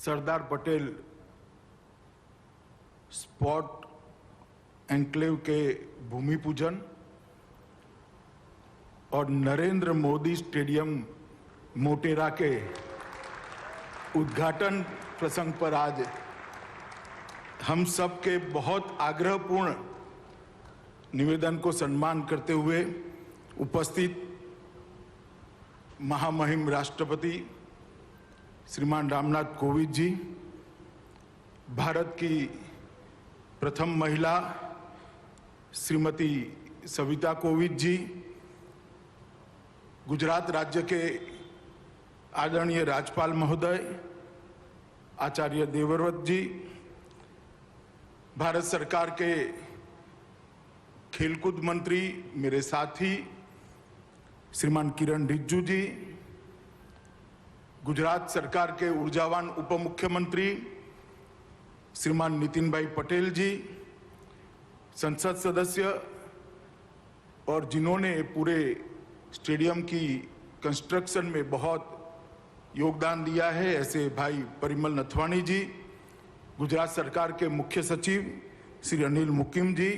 Sardar Patel sport enclave के भूमि पूजन और नरेंद्र मोदी स्टेडियम मोटेरा के उद्घाटन प्रसंग पर आज हम सब के बहुत आग्रहपूर्ण निवेदन को सम्मान करते हुए उपस्थित महामहिम राष्ट्रपति श्रीमान रामनाथ कोविंद जी, भारत की प्रथम महिला श्रीमती सविता कोविंद जी, गुजरात राज्य के आदरणीय राज्यपाल महोदय आचार्य देवव्रत जी, भारत सरकार के खेलकूद मंत्री मेरे साथी श्रीमान किरण रिजिजू जी, गुजरात सरकार के ऊर्जावान उप मुख्यमंत्री श्रीमान नितिन भाई पटेल जी, संसद सदस्य और जिन्होंने पूरे स्टेडियम की कंस्ट्रक्शन में बहुत योगदान दिया है, ऐसे भाई परिमल नथवाणी जी, गुजरात सरकार के मुख्य सचिव श्री अनिल मुकिम जी,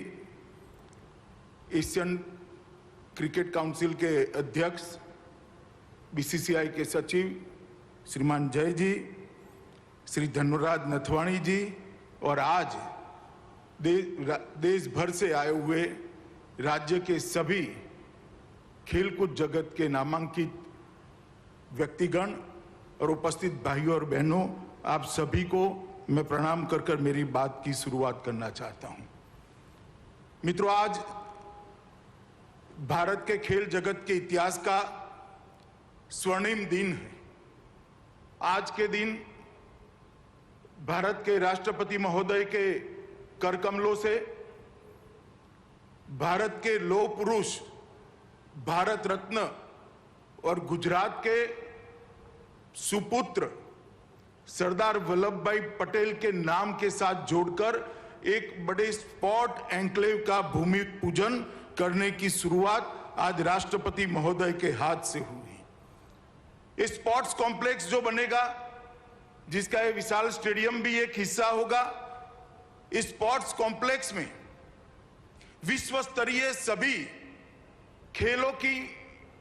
एशियन क्रिकेट काउंसिल के अध्यक्ष बीसीसीआई के सचिव श्रीमान जय जी, श्री धनुराज नथवाणी जी और आज देश भर से आए हुए राज्य के सभी खेलकूद जगत के नामांकित व्यक्तिगण और उपस्थित भाइयों और बहनों, आप सभी को मैं प्रणाम कर मेरी बात की शुरुआत करना चाहता हूं। मित्रों, आज भारत के खेल जगत के इतिहास का स्वर्णिम दिन है। आज के दिन भारत के राष्ट्रपति महोदय के कर कमलों से भारत के लौह पुरुष, भारत रत्न और गुजरात के सुपुत्र सरदार वल्लभ भाई पटेल के नाम के साथ जोड़कर एक बड़े स्पोर्ट एन्क्लेव का भूमि पूजन करने की शुरुआत आज राष्ट्रपति महोदय के हाथ से हुई। इस स्पोर्ट्स कॉम्प्लेक्स जो बनेगा, जिसका ये विशाल स्टेडियम भी एक हिस्सा होगा, इस स्पोर्ट्स कॉम्प्लेक्स में विश्व स्तरीय सभी खेलों की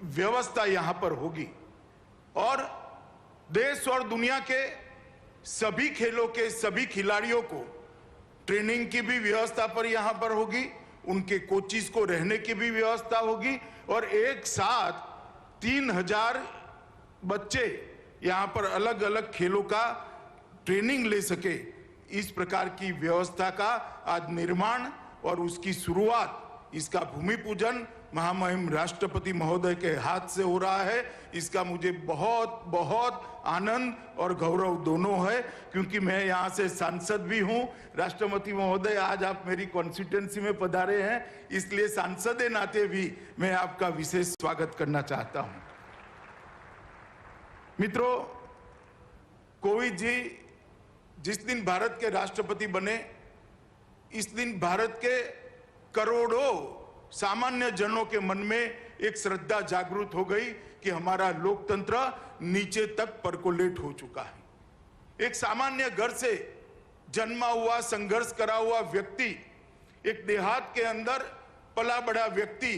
व्यवस्था यहां पर होगी और देश और दुनिया के सभी खेलों के सभी खिलाड़ियों को ट्रेनिंग की भी व्यवस्था पर यहां पर होगी, उनके कोचिज को रहने की भी व्यवस्था होगी और एक साथ 3000 बच्चे यहां पर अलग अलग खेलों का ट्रेनिंग ले सके, इस प्रकार की व्यवस्था का आज निर्माण और उसकी शुरुआत, इसका भूमि पूजन महामहिम राष्ट्रपति महोदय के हाथ से हो रहा है। इसका मुझे बहुत बहुत आनंद और गौरव दोनों है, क्योंकि मैं यहाँ से सांसद भी हूँ। राष्ट्रपति महोदय, आज आप मेरी कॉन्स्टिट्यूएंसी में पधारे हैं, इसलिए सांसद के नाते भी मैं आपका विशेष स्वागत करना चाहता हूँ। मित्रों, कोविंद जी जिस दिन भारत के राष्ट्रपति बने, इस दिन भारत के करोड़ों सामान्य जनों के मन में एक श्रद्धा जागृत हो गई कि हमारा लोकतंत्र नीचे तक परकोलेट हो चुका है। एक सामान्य घर से जन्मा हुआ, संघर्ष करा हुआ व्यक्ति, एक देहात के अंदर पला बड़ा व्यक्ति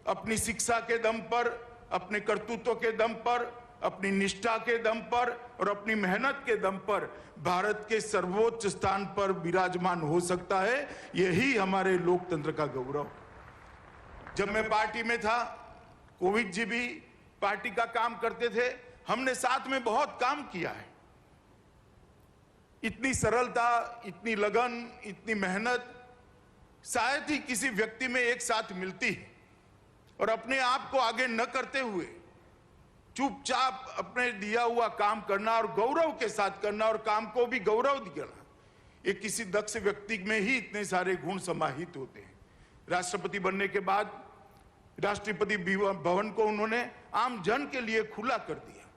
अपनी शिक्षा के दम पर, अपने कर्तृत्व के दम पर, अपनी निष्ठा के दम पर और अपनी मेहनत के दम पर भारत के सर्वोच्च स्थान पर विराजमान हो सकता है। यही हमारे लोकतंत्र का गौरव। जब मैं पार्टी में था, कोविंद जी भी पार्टी का काम करते थे, हमने साथ में बहुत काम किया है। इतनी सरलता, इतनी लगन, इतनी मेहनत शायद ही किसी व्यक्ति में एक साथ मिलती है। और अपने आप को आगे न करते हुए चुपचाप अपने दिया हुआ काम करना और गौरव के साथ करना और काम को भी गौरव देना, ये किसी दक्ष व्यक्ति में ही इतने सारे गुण समाहित होते हैं। राष्ट्रपति बनने के बाद राष्ट्रपति भवन को उन्होंने आम जन के लिए खुला कर दिया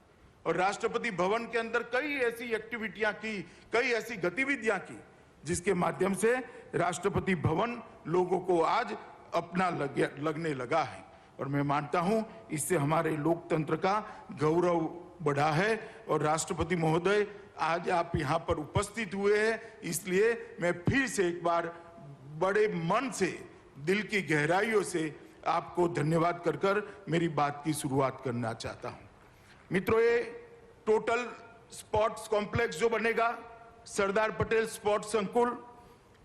और राष्ट्रपति भवन के अंदर कई ऐसी एक्टिविटियां की, कई ऐसी गतिविधियां की, जिसके माध्यम से राष्ट्रपति भवन लोगों को आज अपना लगने लगा है। और मैं मानता हूं इससे हमारे लोकतंत्र का गौरव बढ़ा है। और राष्ट्रपति महोदय, आज आप यहाँ पर उपस्थित हुए हैं, इसलिए मैं फिर से एक बार बड़े मन से, दिल की गहराइयों से आपको धन्यवाद कर मेरी बात की शुरुआत करना चाहता हूँ। मित्रों, ये टोटल स्पोर्ट्स कॉम्प्लेक्स जो बनेगा, सरदार पटेल स्पोर्ट्स संकुल,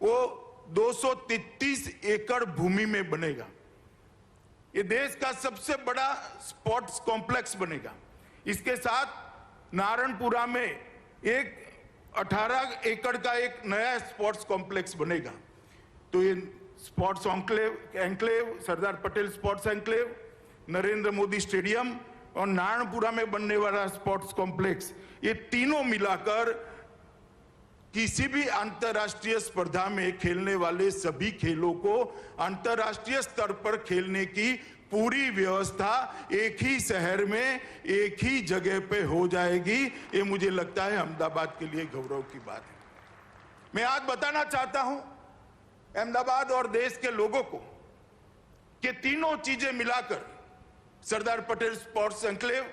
वो 233 एकड़ भूमि में बनेगा। ये देश का सबसे बड़ा स्पोर्ट्स कॉम्प्लेक्स बनेगा। इसके साथ नारायणपुरा में एक 18 एकड़ का एक नया स्पोर्ट्स कॉम्प्लेक्स बनेगा। तो ये sports enclave, Sardar Patel sports enclave, Narendra Modi stadium और नारायणपुरा में बनने वाला स्पोर्ट्स कॉम्प्लेक्स, ये तीनों मिलाकर किसी भी अंतर्राष्ट्रीय स्पर्धा में खेलने वाले सभी खेलों को अंतर्राष्ट्रीय स्तर पर खेलने की पूरी व्यवस्था एक ही शहर में, एक ही जगह पे हो जाएगी। ये मुझे लगता है अहमदाबाद के लिए गौरव की बात है। मैं आज बताना चाहता हूं अहमदाबाद और देश के लोगों को कि तीनों चीजें मिलाकर सरदार पटेल स्पोर्ट्स एन्क्लेव,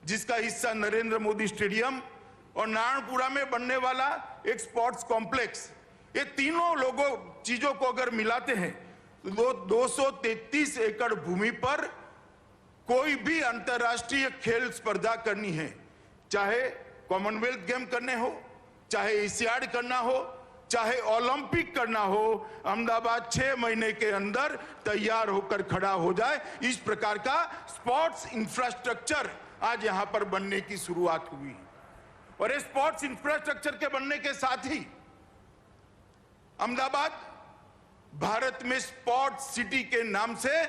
जिसका हिस्सा नरेंद्र मोदी स्टेडियम और नारायणपुरा में बनने वाला एक स्पोर्ट्स कॉम्प्लेक्स, ये तीनों चीजों को अगर मिलाते हैं तो 233 एकड़ भूमि पर कोई भी अंतर्राष्ट्रीय खेल स्पर्धा करनी है, चाहे कॉमनवेल्थ गेम करने हो, चाहे एशियाड करना हो, चाहे ओलंपिक करना हो, अहमदाबाद 6 महीने के अंदर तैयार होकर खड़ा हो जाए। इस प्रकार का स्पोर्ट्स इंफ्रास्ट्रक्चर आज यहां पर बनने की शुरुआत हुई। और इस स्पोर्ट्स इंफ्रास्ट्रक्चर के बनने के साथ ही अहमदाबाद भारत में स्पोर्ट्स सिटी के नाम से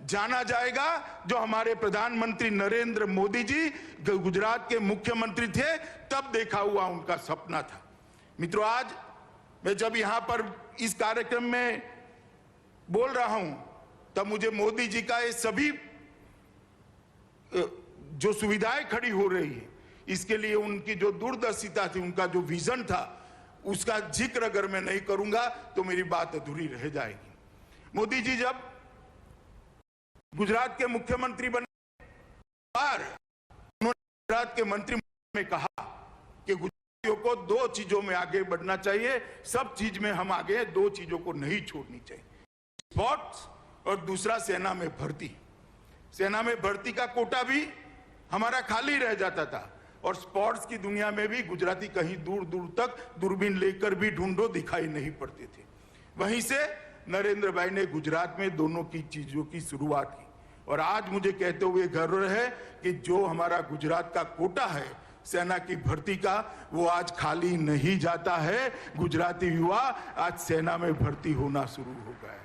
जाना जाएगा, जो हमारे प्रधानमंत्री नरेंद्र मोदी जी गुजरात के मुख्यमंत्री थे तब देखा हुआ उनका सपना था। मित्रों, आज मैं जब यहां पर इस कार्यक्रम में बोल रहा हूं तब मुझे मोदी जी का ये सभी जो सुविधाएं खड़ी हो रही है, इसके लिए उनकी जो दूरदर्शिता थी, उनका जो विजन था, उसका जिक्र अगर मैं नहीं करूंगा तो मेरी बात अधूरी रह जाएगी। मोदी जी जब गुजरात के मुख्यमंत्री बने, उन्होंने गुजरात के मंत्रिमंडल में कहा कि गुजरातियों को 2 चीजों में आगे बढ़ना चाहिए, सब चीज में हम आगे, 2 चीजों को नहीं छोड़नी चाहिए, स्पोर्ट्स और दूसरा सेना में भर्ती। सेना में भर्ती का कोटा भी हमारा खाली रह जाता था और स्पोर्ट्स की दुनिया में भी गुजराती कहीं दूर दूर तक दूरबीन लेकर भी ढूंढो दिखाई नहीं पड़ते थे। वहीं से नरेंद्र भाई ने गुजरात में दोनों की चीजों की शुरुआत की और आज मुझे कहते हुए गर्व है कि जो हमारा गुजरात का कोटा है सेना की भर्ती का, वो आज खाली नहीं जाता है। गुजराती युवा आज सेना में भर्ती होना शुरू हो गया है।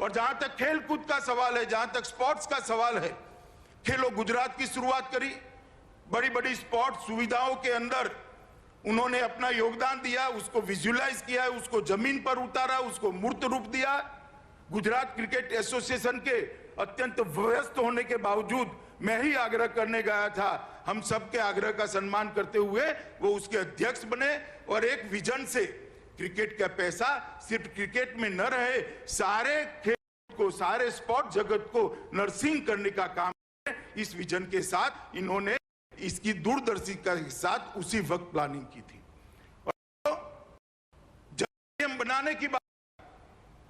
और जहां तक खेल कूद का सवाल है, जहां तक स्पोर्ट्स का सवाल है, खेलो गुजरात की शुरुआत करी, बड़ी बड़ी स्पोर्ट्स सुविधाओं के अंदर उन्होंने अपना योगदान दिया, उसको विजुअलाइज किया, उसको जमीन पर उतारा, उसको मूर्त रूप दिया। गुजरात क्रिकेट एसोसिएशन के अत्यंत व्यस्त होने के बावजूद मैं ही आग्रह करने गया था, हम सबके आग्रह का सम्मान करते हुए वो उसके अध्यक्ष बने और एक विजन से क्रिकेट का पैसा सिर्फ क्रिकेट में न रहे, सारे खेल को, सारे स्पोर्ट जगत को नर्सिंग करने का काम है। इस विजन के साथ इन्होंने इसकी दूरदर्शिता के साथ उसी वक्त प्लानिंग की थी। और जब हम बनाने की बात,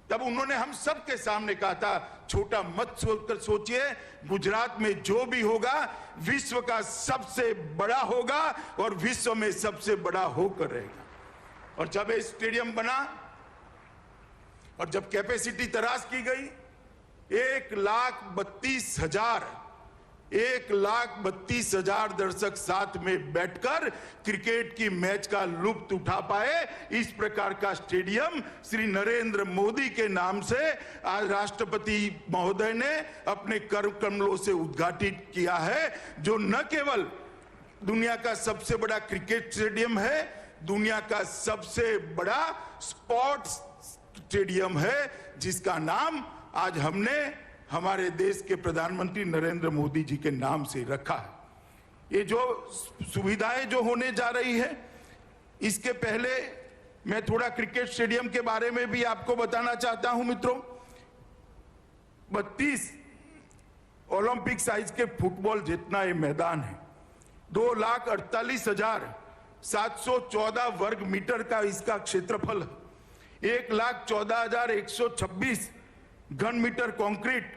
तब उन्होंने हम सबके सामने कहा था, छोटा मत सोचकर सोचिए, गुजरात में जो भी होगा विश्व का सबसे बड़ा होगा और विश्व में सबसे बड़ा होकर रहेगा। और जब ये स्टेडियम बना और जब कैपेसिटी तराश की गई, 1,32,000 दर्शक साथ में बैठकर क्रिकेट की मैच का लुत्फ उठा पाए, इस प्रकार का स्टेडियम श्री नरेंद्र मोदी के नाम से आज राष्ट्रपति महोदय ने अपने कर कमलों से उद्घाटित किया है, जो न केवल दुनिया का सबसे बड़ा क्रिकेट स्टेडियम है, दुनिया का सबसे बड़ा स्पोर्ट्स स्टेडियम है, जिसका नाम आज हमने हमारे देश के प्रधानमंत्री नरेंद्र मोदी जी के नाम से रखा है। ये जो सुविधाएं जो होने जा रही है, इसके पहले मैं थोड़ा क्रिकेट स्टेडियम के बारे में भी आपको बताना चाहता हूं मित्रों। 32 ओलंपिक साइज के फुटबॉल जितना ये मैदान है, 2,48,714 वर्ग मीटर का इसका क्षेत्रफल है। 1,14,126 घन मीटर कंक्रीट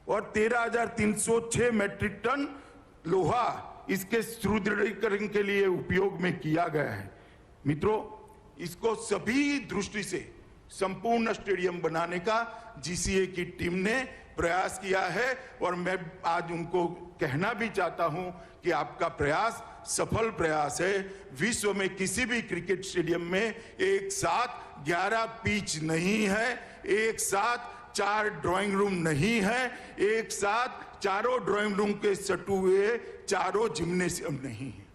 और 13,306 मैट्रिक टन लोहा इसके सुदृढ़ीकरण के लिए उपयोग में किया गया है। मित्रों, इसको सभी दृष्टि से संपूर्ण स्टेडियम बनाने का जीसीए की टीम ने प्रयास किया है और मैं आज उनको कहना भी चाहता हूं कि आपका प्रयास सफल प्रयास है। विश्व में किसी भी क्रिकेट स्टेडियम में एक साथ 11 पिच नहीं है, एक साथ 4 ड्राइंग रूम नहीं है, एक साथ चारों ड्राइंग रूम के सटू हुए चारों जिम्नेशियम नहीं है।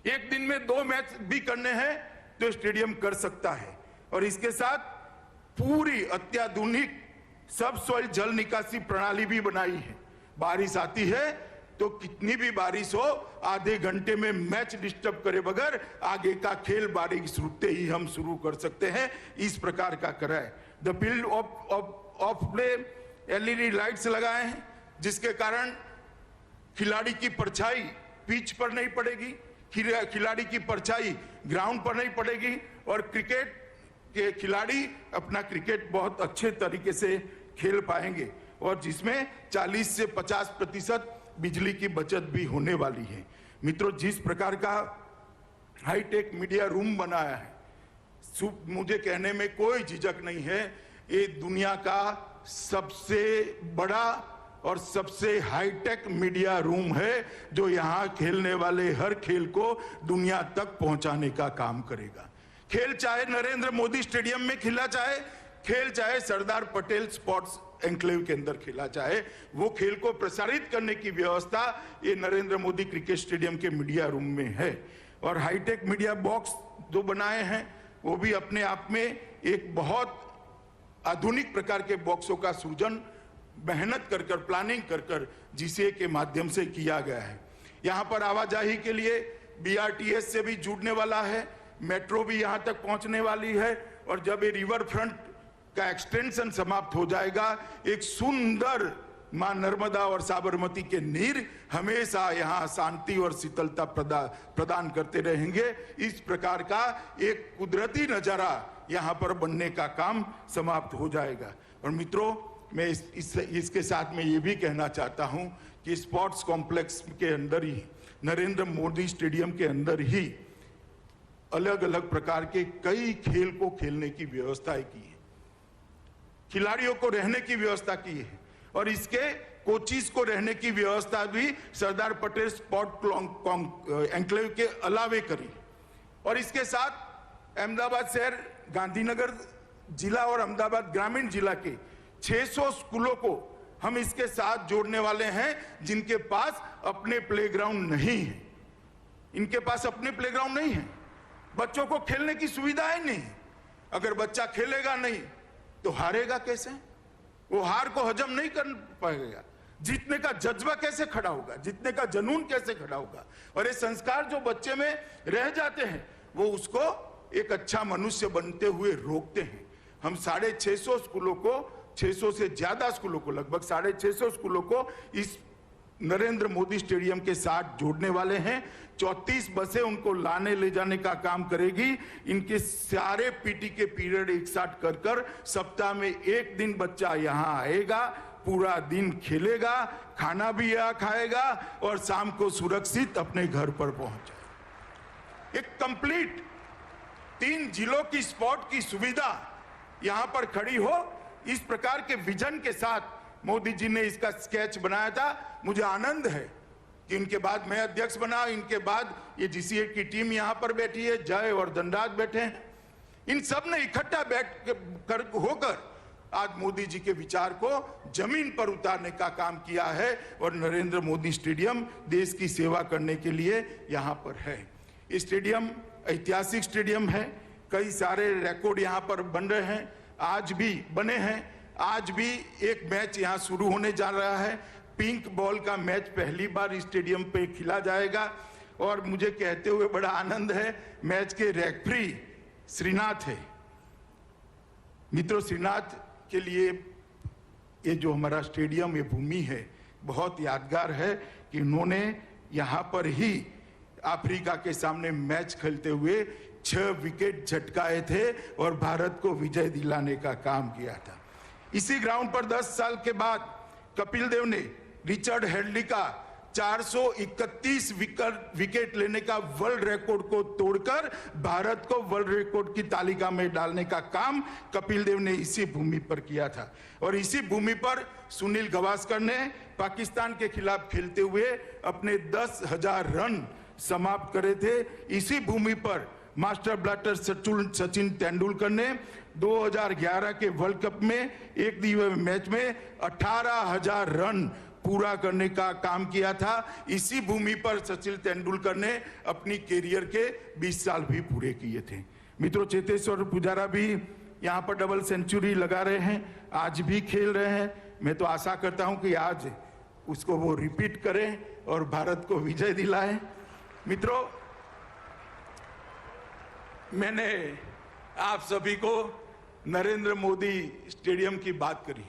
एक दिन में 2 मैच भी करने हैं तो स्टेडियम कर सकता है और इसके साथ पूरी अत्याधुनिक सब सॉइल जल निकासी प्रणाली भी बनाई है। बारिश आती है तो कितनी भी बारिश हो, आधे घंटे में मैच डिस्टर्ब करे बगैर आगे का खेल बारिश रुकते ही हम शुरू कर सकते हैं। इस प्रकार का करा है। The field of play LED lights लगाए हैं जिसके कारण खिलाड़ी की परछाई पिच पर नहीं पड़ेगी, खिलाड़ी की परछाई ग्राउंड पर नहीं पड़ेगी और क्रिकेट के खिलाड़ी अपना क्रिकेट बहुत अच्छे तरीके से खेल पाएंगे और जिसमें 40 से 50% बिजली की बचत भी होने वाली है। मित्रों, जिस प्रकार का हाईटेक मीडिया रूम बनाया है, मुझे कहने में कोई झिझक नहीं है, ये दुनिया का सबसे बड़ा और सबसे हाईटेक मीडिया रूम है जो यहाँ खेलने वाले हर खेल को दुनिया तक पहुंचाने का काम करेगा। खेल चाहे नरेंद्र मोदी स्टेडियम में खेला चाहे सरदार पटेल स्पोर्ट्स एन्क्लेव के अंदर खेला चाहे, वो खेल को प्रसारित करने की व्यवस्था ये नरेंद्र मोदी क्रिकेट स्टेडियम के मीडिया रूम में है। और हाईटेक मीडिया बॉक्स जो बनाए हैं वो भी अपने आप में एक बहुत आधुनिक प्रकार के बॉक्सों का सृजन मेहनत कर प्लानिंग कर जीसीए के माध्यम से किया गया है। यहाँ पर आवाजाही के लिए बीआरटीएस से भी जुड़ने वाला है, मेट्रो भी यहाँ तक पहुँचने वाली है और जब ये रिवर फ्रंट का एक्सटेंशन समाप्त हो जाएगा, एक सुंदर मां नर्मदा और साबरमती के नीर हमेशा यहाँ शांति और शीतलता प्रदान करते रहेंगे। इस प्रकार का एक कुदरती नजारा यहाँ पर बनने का काम समाप्त हो जाएगा। और मित्रों, मैं इसके साथ में ये भी कहना चाहता हूँ कि स्पोर्ट्स कॉम्प्लेक्स के अंदर ही, नरेंद्र मोदी स्टेडियम के अंदर ही अलग अलग प्रकार के कई खेल को खेलने की व्यवस्था की है, खिलाड़ियों को रहने की व्यवस्था की है और इसके कोचिज को रहने की व्यवस्था भी सरदार पटेल स्पोर्ट एन्क्लेव के अलावे करी। और इसके साथ अहमदाबाद शहर, गांधीनगर जिला और अहमदाबाद ग्रामीण जिला के 600 स्कूलों को हम इसके साथ जोड़ने वाले हैं जिनके पास अपने प्लेग्राउंड नहीं है। इनके पास अपने प्लेग्राउंड नहीं है, बच्चों को खेलने की सुविधाएं नहीं। अगर बच्चा खेलेगा नहीं तो हारेगा कैसे? वो हार को हजम नहीं कर पाएगा। जीतने का जज्बा कैसे खड़ा होगा, जीतने का जुनून कैसे खड़ा होगा? और ये संस्कार जो बच्चे में रह जाते हैं वो उसको एक अच्छा मनुष्य बनते हुए रोकते हैं। हम 650 स्कूलों को, 600 से ज्यादा स्कूलों को, लगभग 650 स्कूलों को इस नरेंद्र मोदी स्टेडियम के साथ जोड़ने वाले हैं। 34 बसें उनको लाने ले जाने का काम करेगी। इनके सारे पीटी के पीरियड एक साथ कर सप्ताह में एक दिन बच्चा यहाँ आएगा, पूरा दिन खेलेगा, खाना भी यहाँ खाएगा और शाम को सुरक्षित अपने घर पर पहुंच जाए। एक कंप्लीट 3 जिलों की स्पोर्ट की सुविधा यहाँ पर खड़ी हो, इस प्रकार के विजन के साथ मोदी जी ने इसका स्केच बनाया था। मुझे आनंद है कि इनके बाद मैं अध्यक्ष बना, इनके बाद ये जीसीए की टीम यहाँ पर बैठी है, जय और दंडात बैठे हैं। इन सब ने इकट्ठा होकर आज मोदी जी के विचार को जमीन पर उतारने का काम किया है और नरेंद्र मोदी स्टेडियम देश की सेवा करने के लिए यहाँ पर है। ये स्टेडियम ऐतिहासिक स्टेडियम है, कई सारे रिकॉर्ड यहाँ पर बन रहे हैं, आज भी बने हैं। आज भी एक मैच यहाँ शुरू होने जा रहा है। पिंक बॉल का मैच पहली बार इस स्टेडियम पे खेला जाएगा और मुझे कहते हुए बड़ा आनंद है, मैच के रेफरी श्रीनाथ है। मित्रों, श्रीनाथ के लिए ये जो हमारा स्टेडियम, ये भूमि है, बहुत यादगार है कि उन्होंने यहां पर ही अफ्रीका के सामने मैच खेलते हुए 6 विकेट झटकाए थे और भारत को विजय दिलाने का काम किया था। इसी ग्राउंड पर 10 साल के बाद कपिल देव ने रिचर्ड हेडली का 431 विकेट लेने का वर्ल्ड रिकॉर्ड को तोड़कर भारत को वर्ल्ड रिकॉर्ड की तालिका में डालने का काम कपिल देव ने इसी भूमि पर किया था। और इसी भूमि पर सुनील गावस्कर ने पाकिस्तान के खिलाफ खेलते हुए अपने 10,000 रन समाप्त करे थे। इसी भूमि पर मास्टर ब्लास्टर सचिन तेंदुलकर ने 2011 के वर्ल्ड कप में एक दिवसीय मैच में 18,000 रन पूरा करने का काम किया था। इसी भूमि पर सचिन तेंदुलकर ने अपनी कैरियर के 20 साल भी पूरे किए थे। मित्रों, चेतेश्वर पुजारा भी यहाँ पर डबल सेंचुरी लगा रहे हैं, आज भी खेल रहे हैं। मैं तो आशा करता हूं कि आज उसको वो रिपीट करें और भारत को विजय दिलाएं। मित्रों, मैंने आप सभी को नरेंद्र मोदी स्टेडियम की बात करी,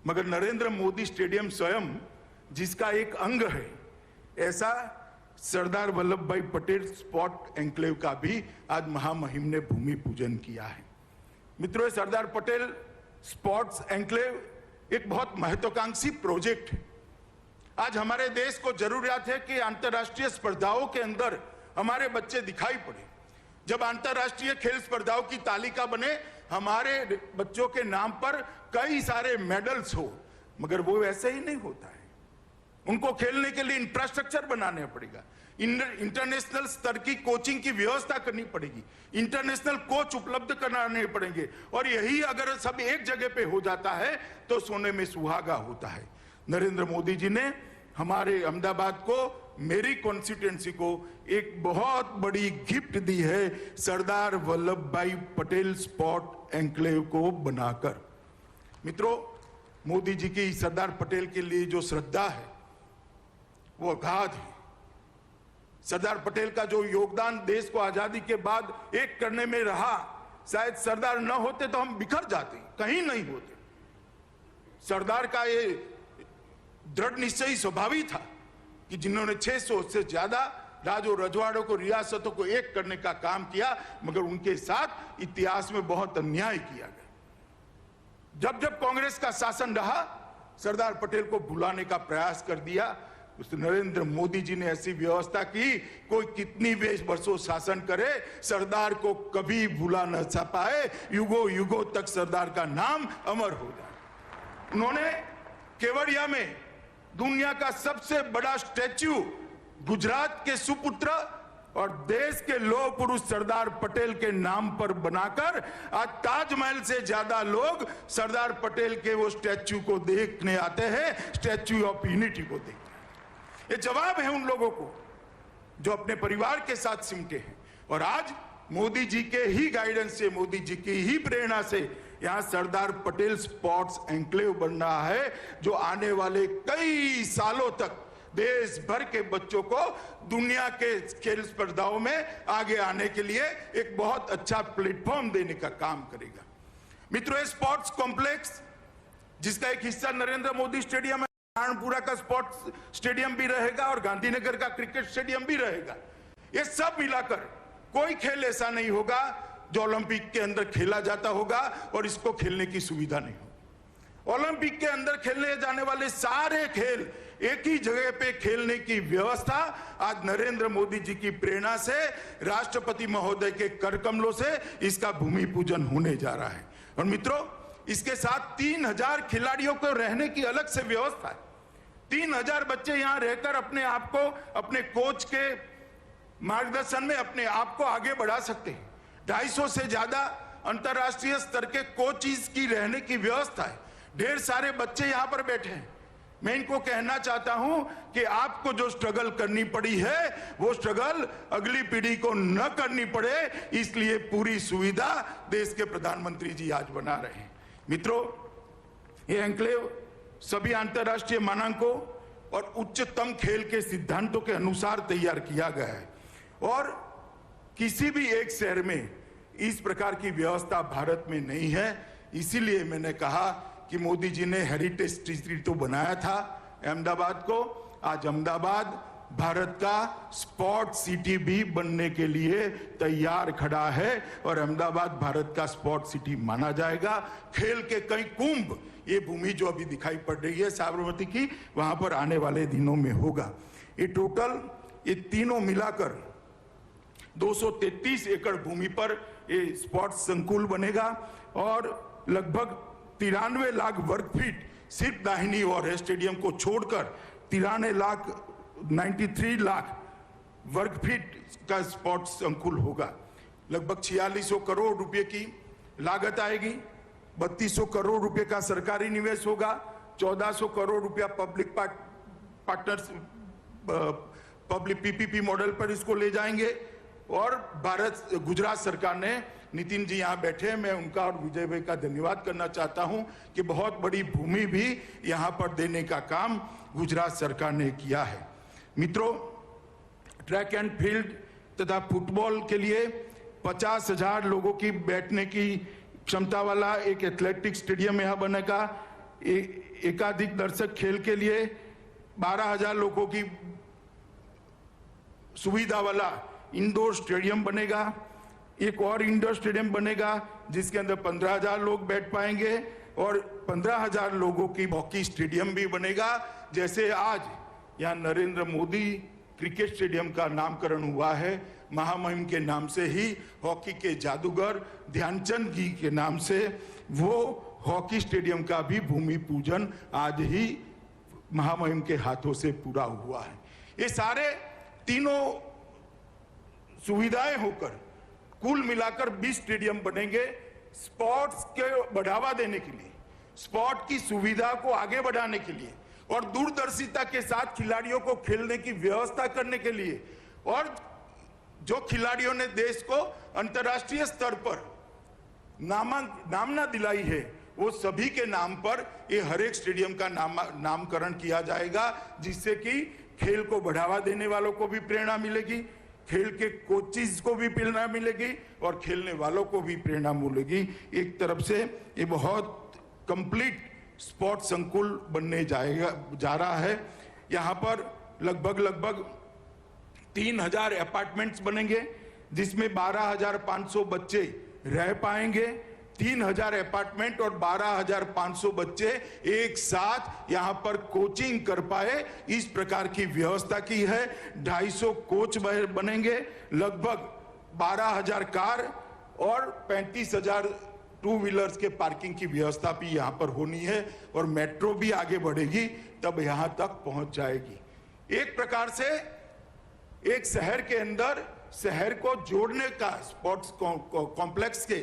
मगर नरेंद्र मोदी स्टेडियम स्वयं जिसका एक अंग है, ऐसा सरदार वल्लभ भाई पटेल स्पोर्ट एन्क्लेव का भी आज महामहिम ने भूमि पूजन किया है। मित्रों, सरदार पटेल स्पोर्ट्स एन्क्लेव एक बहुत महत्वाकांक्षी प्रोजेक्ट है। आज हमारे देश को जरूरत है कि अंतर्राष्ट्रीय स्पर्धाओं के अंदर हमारे बच्चे दिखाई पड़े। जब अंतर्राष्ट्रीय खेल स्पर्धाओं की तालिका बने, हमारे बच्चों के नाम पर कई सारे मेडल्स हो, मगर वो वैसे ही नहीं होता है। उनको खेलने के लिए इंफ्रास्ट्रक्चर बनाना पड़ेगा, इंटरनेशनल स्तर की कोचिंग की व्यवस्था करनी पड़ेगी, इंटरनेशनल कोच उपलब्ध कराने पड़ेंगे। और यही अगर सब एक जगह पे हो जाता है तो सोने में सुहागा होता है। नरेंद्र मोदी जी ने हमारे अहमदाबाद को, मेरी कॉन्स्टिट्यूएंसी को एक बहुत बड़ी गिफ्ट दी है, सरदार वल्लभ भाई पटेल स्पोर्ट एन्क्लेव को बनाकर। मित्रों, मोदी जी की सरदार पटेल के लिए जो श्रद्धा है वो अगाध है। सरदार पटेल का जो योगदान देश को आजादी के बाद एक करने में रहा, शायद सरदार न होते तो हम बिखर जाते, कहीं नहीं होते। सरदार का ये दृढ़ निश्चयी स्वभावी था कि जिन्होंने 600 से ज्यादा राजों रजवाड़ों को, रियासतों को एक करने का काम किया, मगर उनके साथ इतिहास में बहुत अन्याय किया गया। जब जब कांग्रेस का शासन रहा, सरदार पटेल को भुलाने का प्रयास कर दिया। उस नरेंद्र मोदी जी ने ऐसी व्यवस्था की, कोई कितनी वर्षों शासन करे, सरदार को कभी भुला न पाए, युगों युगों तक सरदार का नाम अमर हो जाए। उन्होंने केवड़िया में दुनिया का सबसे बड़ा स्टैच्यू गुजरात के सुपुत्र और देश के लौह पुरुष सरदार पटेल के नाम पर बनाकर आज ताजमहल से ज्यादा लोग सरदार पटेल के वो स्टैच्यू को देखने आते हैं, स्टैच्यू ऑफ यूनिटी को देखते हैं। ये जवाब है उन लोगों को जो अपने परिवार के साथ सिमटे हैं। और आज मोदी जी के ही गाइडेंस से, मोदी जी की ही प्रेरणा से यहां सरदार पटेल स्पोर्ट्स एन्क्लेव बन रहा है, जो आने वाले कई सालों तक देश भर के बच्चों को दुनिया के खेल स्पर्धाओं में आगे आने के लिए एक बहुत अच्छा प्लेटफॉर्म देने का काम करेगा। मित्रों, स्पोर्ट्स कॉम्प्लेक्स जिसका एक हिस्सा नरेंद्र मोदी स्टेडियम है, कानपुरा का स्पोर्ट्स स्टेडियम भी रहेगा और गांधीनगर का क्रिकेट स्टेडियम भी रहेगा। ये सब मिलाकर कोई खेल ऐसा नहीं होगा जो ओलंपिक के अंदर खेला जाता होगा और इसको खेलने की सुविधा नहीं होगी। ओलंपिक के अंदर खेलने जाने वाले सारे खेल एक ही जगह पे खेलने की व्यवस्था आज नरेंद्र मोदी जी की प्रेरणा से, राष्ट्रपति महोदय के कर कमलों से इसका भूमि पूजन होने जा रहा है। और मित्रों, इसके साथ 3000 खिलाड़ियों को रहने की अलग से व्यवस्था है। 3000 बच्चे यहां रहकर अपने आप को, अपने कोच के मार्गदर्शन में अपने आप को आगे बढ़ा सकते हैं। 250 से ज्यादा अंतरराष्ट्रीय स्तर के कोचिज की रहने की व्यवस्था है। ढेर सारे बच्चे यहां पर बैठे हैं। मैं इनको कहना चाहता हूं कि आपको जो स्ट्रगल करनी पड़ी है, वो स्ट्रगल अगली पीढ़ी को न करनी पड़े, इसलिए पूरी सुविधा देश के प्रधानमंत्री जी आज बना रहे हैं। मित्रों, ये एन्क्लेव सभी अंतरराष्ट्रीय मानकों और उच्चतम खेल के सिद्धांतों के अनुसार तैयार किया गया है और किसी भी एक शहर में इस प्रकार की व्यवस्था भारत में नहीं है। इसीलिए मैंने कहा कि मोदी जी ने हेरिटेज सिटी तो बनाया था अहमदाबाद को, आज अहमदाबाद भारत का स्पोर्ट सिटी भी बनने के लिए तैयार खड़ा है और अहमदाबाद भारत का स्पोर्ट सिटी माना जाएगा। खेल के कई कुंभ, ये भूमि जो अभी दिखाई पड़ रही है साबरमती की, वहां पर आने वाले दिनों में होगा। ये टोटल ये तीनों मिलाकर 233 एकड़ भूमि पर ये स्पोर्ट्स संकुल बनेगा और लगभग 93 लाख वर्ग फीट सिर्फ दाहिनी ओर है स्टेडियम को छोड़कर 93 लाख वर्ग फीट का स्पोर्ट्स संकुल होगा। लगभग 4600 करोड़ रुपए की लागत आएगी, 3200 करोड़ रुपए का सरकारी निवेश होगा, 1400 करोड़ रुपया public partners public PPP model पर इसको ले जाएंगे। और गुजरात सरकार ने, नितिन जी यहाँ बैठे हैं, मैं उनका और विजय भाई का धन्यवाद करना चाहता हूं कि बहुत बड़ी भूमि भी यहाँ पर देने का काम गुजरात सरकार ने किया है। मित्रों, ट्रैक एंड फील्ड तथा फुटबॉल के लिए 50,000 लोगों की बैठने की क्षमता वाला एक एथलेटिक स्टेडियम यहाँ बनेगा। एकाधिक दर्शक खेल के लिए 12,000 लोगों की सुविधा वाला इंडोर स्टेडियम बनेगा। एक और इंडोर स्टेडियम बनेगा जिसके अंदर 15,000 लोग बैठ पाएंगे और 15,000 लोगों की हॉकी स्टेडियम भी बनेगा। जैसे आज यहाँ नरेंद्र मोदी क्रिकेट स्टेडियम का नामकरण हुआ है, महामहिम के नाम से ही हॉकी के जादूगर ध्यानचंद जी के नाम से वो हॉकी स्टेडियम का भी भूमि पूजन आज ही महामहिम के हाथों से पूरा हुआ है। ये सारे तीनों सुविधाएं होकर कुल मिलाकर 20 स्टेडियम बनेंगे स्पोर्ट्स के बढ़ावा देने के लिए, स्पोर्ट की सुविधा को आगे बढ़ाने के लिए और दूरदर्शिता के साथ खिलाड़ियों को खेलने की व्यवस्था करने के लिए। और जो खिलाड़ियों ने देश को अंतर्राष्ट्रीय स्तर पर नामना दिलाई है, वो सभी के नाम पर ये हर एक स्टेडियम का नामकरण किया जाएगा, जिससे कि खेल को बढ़ावा देने वालों को भी प्रेरणा मिलेगी, खेल के कोचिज को भी प्रेरणा मिलेगी और खेलने वालों को भी प्रेरणा मिलेगी। एक तरफ से ये बहुत कंप्लीट स्पोर्ट संकुल बनने जा रहा है। यहाँ पर लगभग 3,000 अपार्टमेंट्स बनेंगे जिसमें 12,500 बच्चे रह पाएंगे। 3,000 अपार्टमेंट और 12,500 बच्चे एक साथ यहाँ पर कोचिंग कर पाए, इस प्रकार की व्यवस्था की है। 250 कोच बनेंगे, लगभग 12,000 कार और 35,000 टू व्हीलर्स के पार्किंग की व्यवस्था भी यहाँ पर होनी है और मेट्रो भी आगे बढ़ेगी तब यहाँ तक पहुंच जाएगी। एक प्रकार से एक शहर के अंदर शहर को जोड़ने का, स्पोर्ट्स कॉम्प्लेक्स के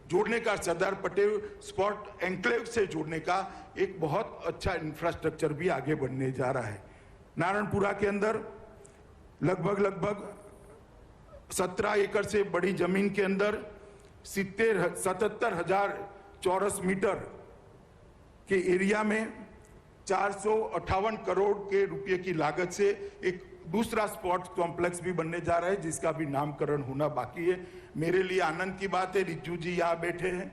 जोड़ने का, सरदार पटेल स्पोर्ट एन्क्लेव से जोड़ने का एक बहुत अच्छा इंफ्रास्ट्रक्चर भी आगे बढ़ने जा रहा है। नारायणपुरा के अंदर लगभग 17 एकड़ से बड़ी जमीन के अंदर 77,000 चौरस मीटर के एरिया में 458 करोड़ के रुपए की लागत से एक दूसरा स्पोर्ट्स कॉम्प्लेक्स भी बनने जा रहा है, जिसका भी नामकरण होना बाकी है। मेरे लिए आनंद की बात है, रिज्जू जी यहाँ बैठे हैं,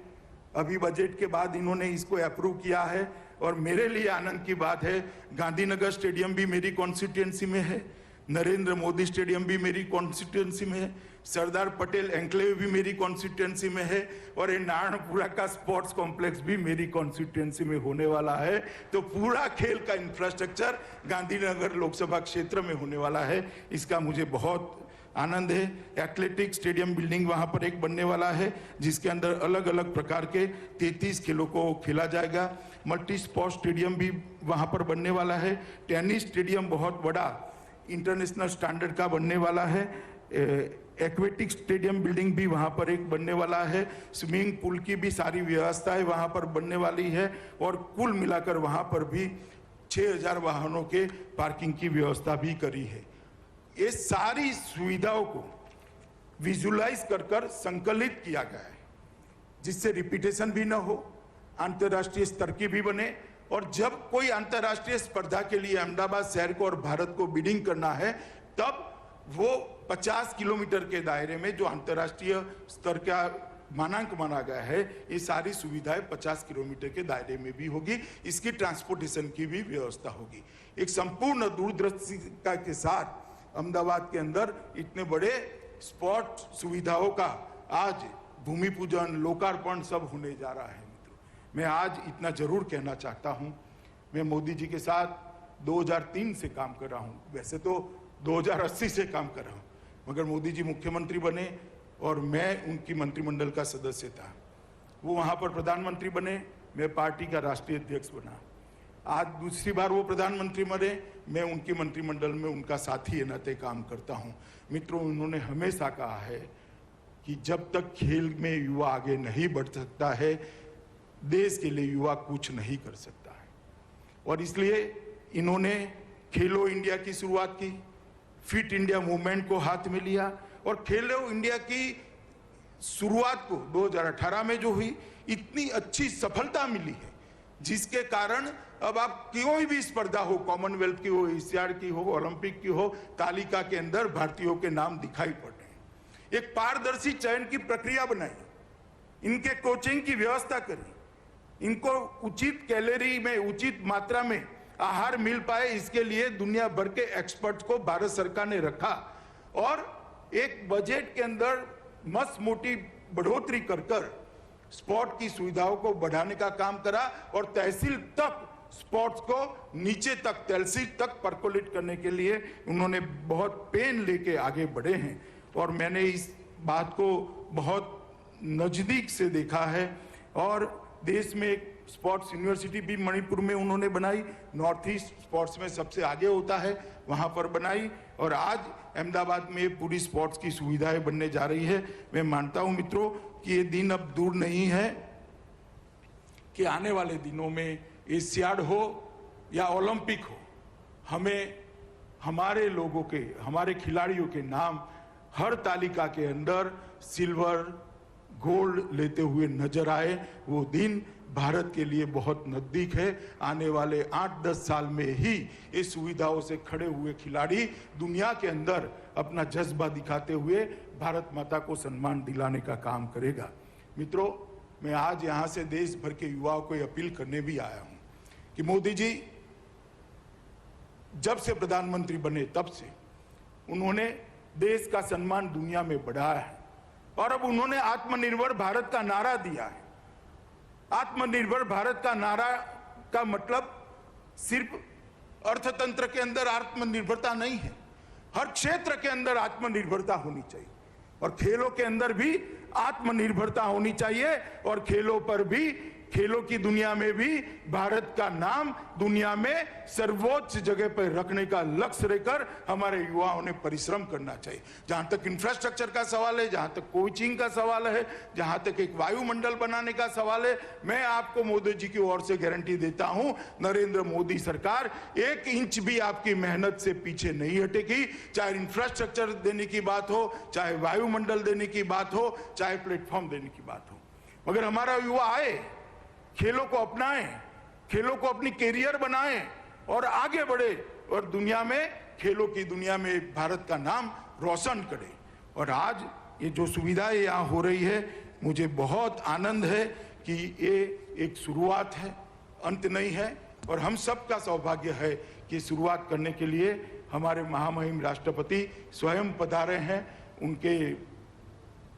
अभी बजट के बाद इन्होंने इसको अप्रूव किया है। और मेरे लिए आनंद की बात है, गांधीनगर स्टेडियम भी मेरी कॉन्स्टिट्यूएंसी में है, नरेंद्र मोदी स्टेडियम भी मेरी कॉन्स्टिट्यूएंसी में है, सरदार पटेल एन्क्लेव भी मेरी कॉन्स्टिट्यूएंसी में है और ये नारायणपुरा का स्पोर्ट्स कॉम्प्लेक्स भी मेरी कॉन्स्टिट्यूएंसी में होने वाला है। तो पूरा खेल का इंफ्रास्ट्रक्चर गांधीनगर लोकसभा क्षेत्र में होने वाला है, इसका मुझे बहुत आनंद है। एथलेटिक स्टेडियम बिल्डिंग वहां पर एक बनने वाला है जिसके अंदर अलग अलग प्रकार के 33 खेलों को खेला जाएगा। मल्टी स्पोर्ट स्टेडियम भी वहां पर बनने वाला है। टेनिस स्टेडियम बहुत बड़ा इंटरनेशनल स्टैंडर्ड का बनने वाला है। एक्वेटिक स्टेडियम बिल्डिंग भी वहां पर एक बनने वाला है। स्विमिंग पूल की भी सारी व्यवस्थाएं वहां पर बनने वाली है और कुल मिलाकर वहां पर भी 6,000 वाहनों के पार्किंग की व्यवस्था भी करी है। ये सारी सुविधाओं को विजुलाइज कर संकलित किया गया है जिससे रिपीटेशन भी ना हो, अंतर्राष्ट्रीय स्तर की भी बने। और जब कोई अंतर्राष्ट्रीय स्पर्धा के लिए अहमदाबाद शहर को और भारत को बिडिंग करना है, तब वो 50 किलोमीटर के दायरे में जो अंतर्राष्ट्रीय स्तर का मानांक माना गया है, ये सारी सुविधाएं 50 किलोमीटर के दायरे में भी होगी। इसकी ट्रांसपोर्टेशन की भी व्यवस्था होगी। एक संपूर्ण दूरदर्शिता के साथ अहमदाबाद के अंदर इतने बड़े स्पोर्ट सुविधाओं का आज भूमि पूजन, लोकार्पण सब होने जा रहा है। मित्रों, मैं आज इतना जरूर कहना चाहता हूं, मैं मोदी जी के साथ 2003 से काम कर रहा हूं, वैसे तो 2080 से काम कर रहा हूं, मगर मोदी जी मुख्यमंत्री बने और मैं उनकी मंत्रिमंडल का सदस्य था। वो वहां पर प्रधानमंत्री बने, मैं पार्टी का राष्ट्रीय अध्यक्ष बना। आज दूसरी बार वो प्रधानमंत्री बने, मैं उनकी मंत्रिमंडल में उनका साथी नाते काम करता हूं। मित्रों, उन्होंने हमेशा कहा है कि जब तक खेल में युवा आगे नहीं बढ़ सकता है, देश के लिए युवा कुछ नहीं कर सकता है। और इसलिए इन्होंने खेलो इंडिया की शुरुआत की, फिट इंडिया मूवमेंट को हाथ में लिया और खेलो इंडिया की शुरुआत को 2018 में जो हुई, इतनी अच्छी सफलता मिली है जिसके कारण अब आप कोई भी स्पर्धा हो, कॉमनवेल्थ की हो, एशियाड की हो, ओलंपिक की हो, तालिका के अंदर भारतीयों के नाम दिखाई पड़ रहे हैं। एक पारदर्शी चयन की प्रक्रिया बनाई, इनके कोचिंग की व्यवस्था करी, इनको उचित कैलोरी में, उचित मात्रा में आहार मिल पाए, इसके लिए दुनिया भर के एक्सपर्ट्स को भारत सरकार ने रखा और एक बजट के अंदर मस्त मोटी बढ़ोतरी कर स्पोर्ट की सुविधाओं को बढ़ाने का काम करा और तहसील तक स्पोर्ट्स को नीचे तक, तहसील तक परकोलेट करने के लिए उन्होंने बहुत पेन लेके आगे बढ़े हैं। और मैंने इस बात को बहुत नजदीक से देखा है और देश में एक स्पोर्ट्स यूनिवर्सिटी भी मणिपुर में उन्होंने बनाई, नॉर्थ ईस्ट स्पोर्ट्स में सबसे आगे होता है, वहां पर बनाई और आज अहमदाबाद में पूरी स्पोर्ट्स की सुविधाएं बनने जा रही है। मैं मानता हूं मित्रों कि ये दिन अब दूर नहीं है कि आने वाले दिनों में एशियाड हो या ओलंपिक हो, हमें हमारे लोगों के, हमारे खिलाड़ियों के नाम हर तालिका के अंदर सिल्वर, गोल्ड लेते हुए नजर आए। वो दिन भारत के लिए बहुत नजदीक है। आने वाले 8-10 साल में ही इस सुविधाओं से खड़े हुए खिलाड़ी दुनिया के अंदर अपना जज्बा दिखाते हुए भारत माता को सम्मान दिलाने का काम करेगा। मित्रों, मैं आज यहाँ से देश भर के युवाओं को अपील करने भी आया हूँ कि मोदी जी जब से प्रधानमंत्री बने तब से उन्होंने देश का सम्मान दुनिया में बढ़ाया है और अब उन्होंने आत्मनिर्भर भारत का नारा दिया है। आत्मनिर्भर भारत का नारा का मतलब सिर्फ अर्थतंत्र के अंदर आत्मनिर्भरता नहीं है, हर क्षेत्र के अंदर आत्मनिर्भरता होनी चाहिए और खेलों के अंदर भी आत्मनिर्भरता होनी चाहिए और खेलों पर भी, खेलों की दुनिया में भी भारत का नाम दुनिया में सर्वोच्च जगह पर रखने का लक्ष्य लेकर हमारे युवाओं ने परिश्रम करना चाहिए। जहां तक इंफ्रास्ट्रक्चर का सवाल है, जहां तक कोचिंग का सवाल है, जहां तक एक वायुमंडल बनाने का सवाल है, मैं आपको मोदी जी की ओर से गारंटी देता हूं, नरेंद्र मोदी सरकार 1 इंच भी आपकी मेहनत से पीछे नहीं हटेगी। चाहे इंफ्रास्ट्रक्चर देने की बात हो, चाहे वायुमंडल देने की बात हो, चाहे प्लेटफॉर्म देने की बात हो, मगर हमारा युवा आए, खेलों को अपनाएं, खेलों को अपनी कैरियर बनाएं और आगे बढ़े और दुनिया में, खेलों की दुनिया में भारत का नाम रोशन करे। और आज ये जो सुविधाएं यहाँ हो रही है, मुझे बहुत आनंद है कि ये एक शुरुआत है, अंत नहीं है और हम सबका सौभाग्य है कि शुरुआत करने के लिए हमारे महामहिम राष्ट्रपति स्वयं पधारे हैं। उनके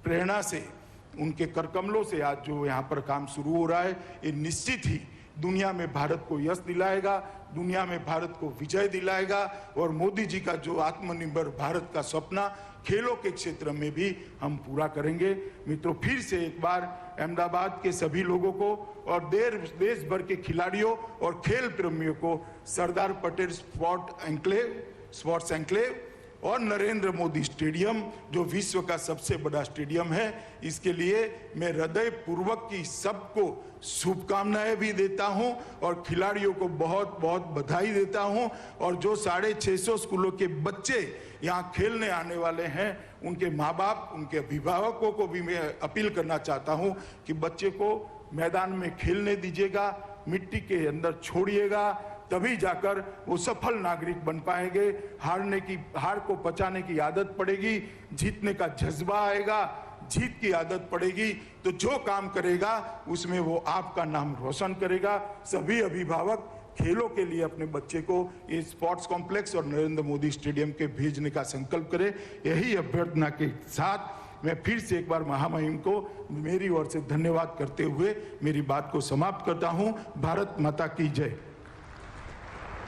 प्रेरणा से, उनके करकमलों से आज जो यहाँ पर काम शुरू हो रहा है, ये निश्चित ही दुनिया में भारत को यश दिलाएगा, दुनिया में भारत को विजय दिलाएगा और मोदी जी का जो आत्मनिर्भर भारत का सपना खेलों के क्षेत्र में भी हम पूरा करेंगे। मित्रों, फिर से एक बार अहमदाबाद के सभी लोगों को और देश भर के खिलाड़ियों और खेल प्रेमियों को सरदार पटेल स्पोर्ट्स एन्क्लेव और नरेंद्र मोदी स्टेडियम, जो विश्व का सबसे बड़ा स्टेडियम है, इसके लिए मैं हृदय पूर्वक की सबको शुभकामनाएं भी देता हूं और खिलाड़ियों को बहुत बहुत बधाई देता हूं। और जो 650 स्कूलों के बच्चे यहां खेलने आने वाले हैं, उनके माँ बाप, उनके अभिभावकों को भी मैं अपील करना चाहता हूं कि बच्चे को मैदान में खेलने दीजिएगा, मिट्टी के अंदर छोड़िएगा, तभी जाकर वो सफल नागरिक बन पाएंगे। हार को पचाने की आदत पड़ेगी, जीतने का जज्बा आएगा, जीत की आदत पड़ेगी तो जो काम करेगा उसमें वो आपका नाम रोशन करेगा। सभी अभिभावक खेलों के लिए अपने बच्चे को ये स्पोर्ट्स कॉम्प्लेक्स और नरेंद्र मोदी स्टेडियम के भेजने का संकल्प करें। यही अभ्यर्थना के साथ मैं फिर से एक बार महामहिम को मेरी ओर से धन्यवाद करते हुए मेरी बात को समाप्त करता हूं। भारत माता की जय।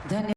धन्यवाद।